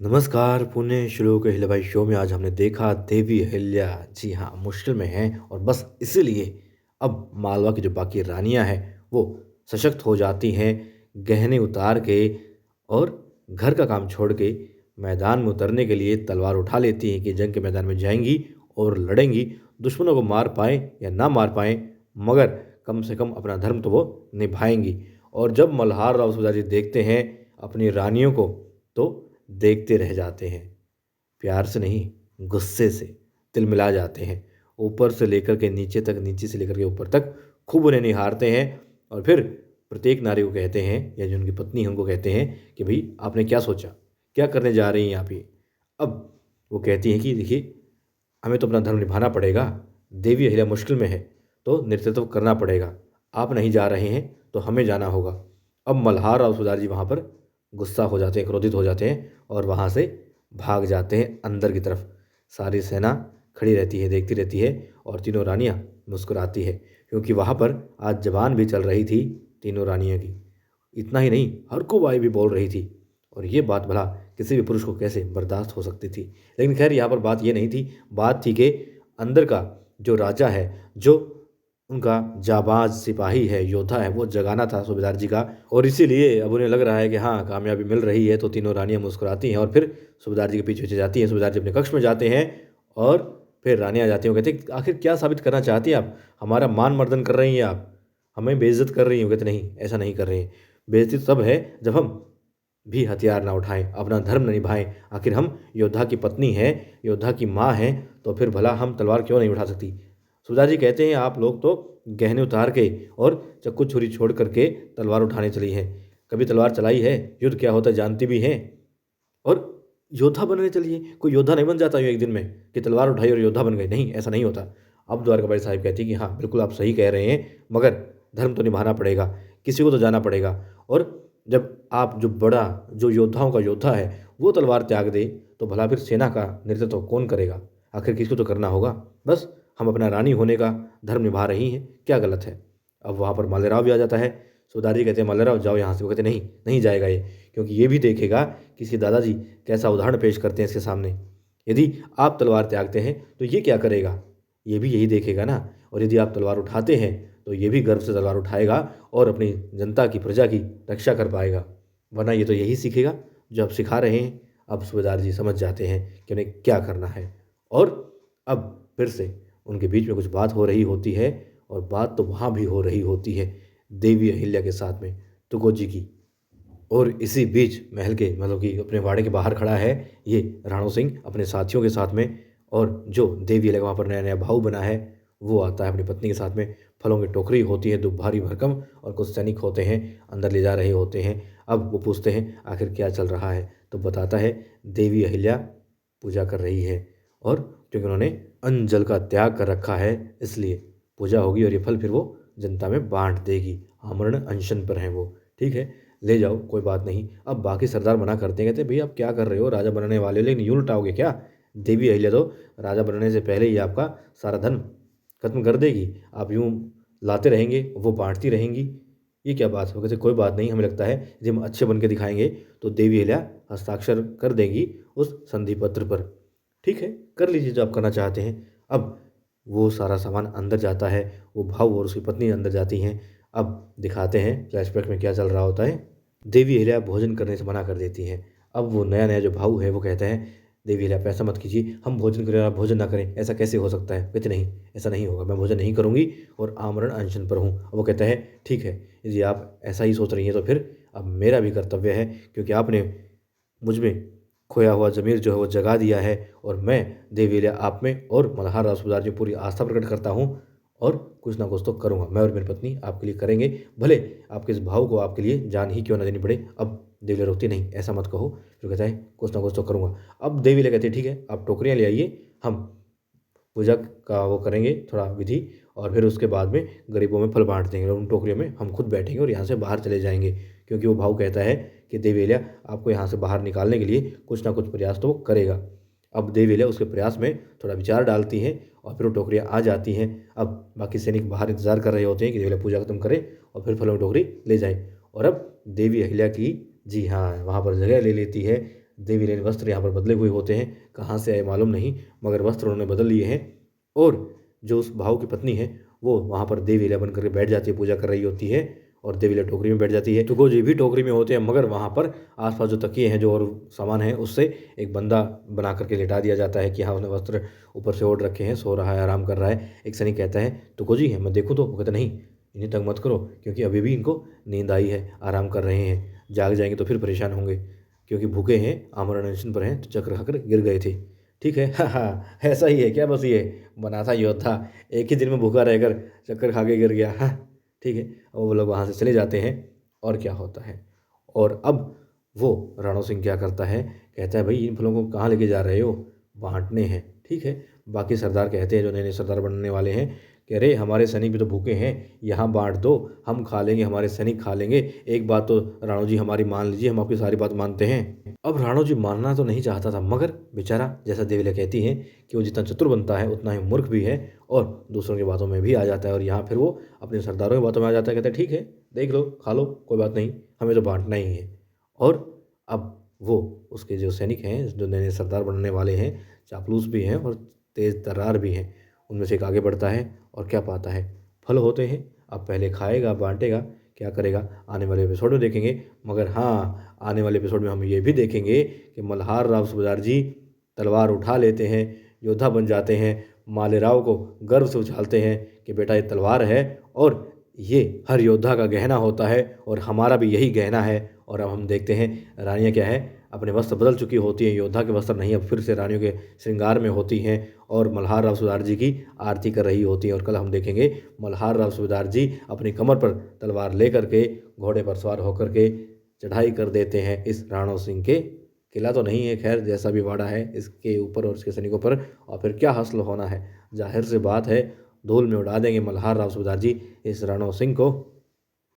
नमस्कार, पुण्य श्लोक अहिल्याबाई शो में आज हमने देखा देवी अहिल्या जी हाँ, मुश्किल में हैं और बस इसीलिए अब मालवा की जो बाकी रानियाँ हैं, वो सशक्त हो जाती हैं, गहने उतार के और घर का काम छोड़ के मैदान में उतरने के लिए तलवार उठा लेती हैं कि जंग के मैदान में जाएँगी और लड़ेंगी। दुश्मनों को मार पाएँ या ना मार पाएँ, मगर कम से कम अपना धर्म तो वो निभाएँगी। और जब मल्हार राव सुबेदार जी देखते हैं अपनी रानियों को, तो देखते रह जाते हैं। प्यार से नहीं, गुस्से से तिलमिला जाते हैं। ऊपर से लेकर के नीचे तक, नीचे से लेकर के ऊपर तक खूब उन्हें निहारते हैं और फिर प्रत्येक नारी को कहते हैं या जो उनकी पत्नी है उनको कहते हैं कि भई आपने क्या सोचा? क्या करने जा रही हैं यहाँ पे? अब वो कहती हैं कि देखिए, हमें तो अपना धर्म निभाना पड़ेगा। देवी अहिल्या मुश्किल में है, तो नेतृत्व करना पड़ेगा। आप नहीं जा रहे हैं, तो हमें जाना होगा। अब मल्हार और सुबेदार जी वहाँ पर गुस्सा हो जाते हैं, क्रोधित हो जाते हैं और वहाँ से भाग जाते हैं अंदर की तरफ। सारी सेना खड़ी रहती है, देखती रहती है और तीनों रानियाँ मुस्कुराती है, क्योंकि वहाँ पर आज ज़बान भी चल रही थी तीनों रानियों की। इतना ही नहीं, हरको बाई भी बोल रही थी और ये बात भला किसी भी पुरुष को कैसे बर्दाश्त हो सकती थी। लेकिन खैर यहाँ पर बात ये नहीं थी, बात थी कि अंदर का जो राजा है, जो उनका जाबाज सिपाही है, योद्धा है, वो जगाना था सूबेदार जी का। और इसीलिए अब उन्हें लग रहा है कि हाँ, कामयाबी मिल रही है, तो तीनों रानियाँ मुस्कुराती हैं और फिर सूबेदार जी के पीछे-पीछे जाती हैं। सूबेदार जी अपने कक्ष में जाते हैं और फिर रानियाँ जाती हैं। वो कहती हैं, "आखिर क्या साबित करना चाहती हैं आप? हमारा मान-मर्दन कर रही हैं आप, हमें बेइज़्ज़त कर रही हैं।" वो कहते, "नहीं, ऐसा नहीं कर रहे हैं। बेइज़्ज़ती तब है जब हम भी हथियार ना उठाएँ, अपना धर्म ना निभाएँ। आखिर हम योद्धा की पत्नी हैं, योद्धा की माँ हैं, तो फिर भला हम तलवार क्यों नहीं उठा सकती?" सुधा जी कहते हैं, "आप लोग तो गहने उतार के और चक्कू छुरी छोड़ कर के तलवार उठाने चली हैं। कभी तलवार चलाई है? युद्ध क्या होता है जानती भी हैं और योद्धा बनने चली हैं। कोई योद्धा नहीं बन जाता यूँ एक दिन में कि तलवार उठाई और योद्धा बन गए। नहीं, ऐसा नहीं होता।" अब द्वारकाबाई साहिब कहती हैं कि हाँ, बिल्कुल आप सही कह रहे हैं, मगर धर्म तो निभाना पड़ेगा, किसी को तो जाना पड़ेगा। और जब आप जो योद्धाओं का योद्धा है, वो तलवार त्याग दे, तो भला फिर सेना का नेतृत्व कौन करेगा? आखिर किसी को तो करना होगा। बस हम अपना रानी होने का धर्म निभा रही हैं, क्या गलत है? अब वहाँ पर मालेराव भी आ जाता है। सूबेदार जी कहते हैं, "मालेराव जाओ यहाँ से।" वो कहते हैं, "नहीं, नहीं जाएगा ये, क्योंकि ये भी देखेगा कि इसके दादाजी कैसा उदाहरण पेश करते हैं इसके सामने। यदि आप तलवार त्यागते हैं, तो ये क्या करेगा? ये भी यही देखेगा ना। और यदि आप तलवार उठाते हैं, तो ये भी गर्व से तलवार उठाएगा और अपनी जनता की, प्रजा की रक्षा कर पाएगा। वरना ये तो यही सीखेगा जो आप सिखा रहे हैं।" अब सूबेदार जी समझ जाते हैं कि उन्हें क्या करना है और अब फिर से उनके बीच में कुछ बात हो रही होती है और बात तो वहाँ भी हो रही होती है देवी अहिल्या के साथ में, तुकोजी की। और इसी बीच महल के, मतलब कि अपने वाड़े के बाहर खड़ा है ये राणो सिंह अपने साथियों के साथ में। और जो देवी अहिल्या का वहाँ पर नया-नया भाऊ बना है, वो आता है अपनी पत्नी के साथ में। फलों की टोकरी होती है, दुब भारी भरकम, और कुछ सैनिक होते हैं, अंदर ले जा रहे होते हैं। अब वो पूछते हैं, आखिर क्या चल रहा है? तो बताता है, देवी अहिल्या पूजा कर रही है और क्योंकि उन्होंने अन्न जल का त्याग कर रखा है, इसलिए पूजा होगी और ये फल फिर वो जनता में बाँट देगी। आमरण अनशन पर हैं वो। ठीक है, ले जाओ, कोई बात नहीं। अब बाकी सरदार मना करते हैं, कहते हैं, "भैया आप क्या कर रहे हो? राजा बनने वाले हो, लेकिन यूँ लुटाओगे क्या? देवी अहिल्या तो राजा बनने से पहले ही आपका सारा धन खत्म कर देगी। आप यूँ लाते रहेंगे, वो बाँटती रहेंगी। ये क्या बात है?" वो कहते, "कोई बात नहीं, हमें लगता है यदि हम अच्छे बन के दिखाएँगे, तो देवी अहिल्या हस्ताक्षर कर देंगी उस संधि पत्र पर। ठीक है, कर लीजिए जो आप करना चाहते हैं।" अब वो सारा सामान अंदर जाता है, वो भाऊ और उसकी पत्नी अंदर जाती हैं। अब दिखाते हैं फ्लैशबैक में क्या चल रहा होता है। देवी अहिल्या भोजन करने से मना कर देती हैं। अब वो नया-नया जो भाऊ है वो कहता है, "देवी अहिल्या आप ऐसा मत कीजिए, हम भोजन करें और आप भोजन ना करें, ऐसा कैसे हो सकता है?" कहती, "नहीं, ऐसा नहीं होगा, मैं भोजन नहीं करूँगी और आमरण अनशन पर हूँ।" वो कहता है, "ठीक है, यदि आप ऐसा ही सोच रही हैं तो फिर अब मेरा भी कर्तव्य है, क्योंकि आपने मुझ में खोया हुआ ज़मीर जो है वो जगा दिया है और मैं देवी अहिल्या आप में और मल्हार राव सूबेदार जी पूरी आस्था प्रकट करता हूँ और कुछ ना कुछ तो करूँगा। मैं और मेरी पत्नी आपके लिए करेंगे, भले आपके इस भाव को आपके लिए जान ही क्यों ना देनी पड़े।" अब देवी अहिल्या रोकती, "नहीं, ऐसा मत कहो।" फिर कहता है, "कुछ ना कुछ तो करूँगा।" अब देवी अहिल्या कहती है, "ठीक है, आप टोकरियाँ ले आइए, हम पूजा का वो करेंगे थोड़ा विधि और फिर उसके बाद में गरीबों में फल बाँट देंगे और उन टोकरियों में हम खुद बैठेंगे और यहाँ से बाहर चले जाएँगे।" क्योंकि वो भाऊ कहता है कि देवी अहिल्या आपको यहाँ से बाहर निकालने के लिए कुछ ना कुछ प्रयास तो वो करेगा। अब देवी अहिल्या उसके प्रयास में थोड़ा विचार डालती हैं और फिर वो टोकरियाँ आ जाती हैं। अब बाकी सैनिक बाहर इंतज़ार कर रहे होते हैं कि देवी अहिल्या पूजा खत्म करे और फिर फलों की टोकरी ले जाए। और अब देवी अहिल्या की, जी हाँ, वहाँ पर जगह ले लेती है देवी ने वस्त्र यहाँ पर बदले हुए होते हैं, कहाँ से आए मालूम नहीं, मगर वस्त्र उन्होंने बदल लिए हैं। और जो उस भाऊ की पत्नी है वो वहाँ पर देवी लीला बन करके बैठ जाती है, पूजा कर रही होती है और देवी लीला टोकरी में बैठ जाती है। तुकोजी भी टोकरी में होते हैं, मगर वहाँ पर आसपास जो तकिए हैं, जो और सामान है, उससे एक बंदा बना करके लिटा दिया जाता है कि हाँ उसने वस्त्र ऊपर से ओढ़ रखे हैं, सो रहा है, आराम कर रहा है। एक सैनिक कहता है तुकोजी है, मैं देखूँ तो? वो कहता नहीं, इन्हें तंग मत करो, क्योंकि अभी भी इनको नींद आई है, आराम कर रहे हैं, जाग जाएंगे तो फिर परेशान होंगे, क्योंकि भूखे हैं, आमरण अनशन पर हैं, तो चक्र खाकर गिर गए थे। ठीक है, हाँ हाँ, ऐसा ही है क्या? बस ये बना था योद्धा, एक ही दिन में भूखा रहकर चक्कर खा के गिर गया। हाँ ठीक है, और वो लोग वहाँ से चले जाते हैं। और क्या होता है, और अब वो राणो सिंह क्या करता है, कहता है भाई इन फलों को कहाँ लेके जा रहे हो? बांटने हैं। ठीक है, बाकी सरदार कहते हैं, जो नए नए सरदार बनने वाले हैं, कह रहे हमारे सैनिक भी तो भूखे हैं, यहाँ बांट दो, हम खा लेंगे, हमारे सैनिक खा लेंगे। एक बात तो राणो जी हमारी मान लीजिए, हम आपकी सारी बात मानते हैं। अब राणो जी मानना तो नहीं चाहता था, मगर बेचारा, जैसा देवीला कहती है कि वो जितना चतुर बनता है उतना ही मूर्ख भी है, और दूसरों की बातों में भी आ जाता है। और यहाँ फिर वो अपने सरदारों की बातों में आ जाता है, कहता है ठीक है, देख लो, खा लो, कोई बात नहीं, हमें तो बांटना ही है। और अब वो उसके जो सैनिक हैं, जो नए नए सरदार बनने वाले हैं, चापलूस भी हैं और तेज़ तर्रार भी हैं, उनमें से एक आगे बढ़ता है और क्या पाता है, फल होते हैं। अब पहले खाएगा, बांटेगा, क्या करेगा, आने वाले एपिसोड में देखेंगे। मगर हाँ, आने वाले एपिसोड में हम ये भी देखेंगे कि मल्हार राव सूबेदार जी तलवार उठा लेते हैं, योद्धा बन जाते हैं, मालेराव को गर्व से उछालते हैं कि बेटा ये तलवार है और ये हर योद्धा का गहना होता है, और हमारा भी यही गहना है। और अब हम देखते हैं रानियाँ क्या है, अपने वस्त्र बदल चुकी होती हैं, योद्धा के वस्त्र नहीं, अब फिर से रानियों के श्रृंगार में होती हैं और मल्हार राव सूबेदार जी की आरती कर रही होती हैं। और कल हम देखेंगे मल्हार राव सूबेदार जी अपनी कमर पर तलवार लेकर के, घोड़े पर सवार होकर के चढ़ाई कर देते हैं इस राणो सिंह के, किला तो नहीं है खैर, जैसा भी वाड़ा है, इसके ऊपर और इसके सैनिकों पर। और फिर क्या हासिल होना है, जाहिर सी बात है, धूल में उड़ा देंगे मल्हार राव सूबेदार जी इस राणो सिंह को।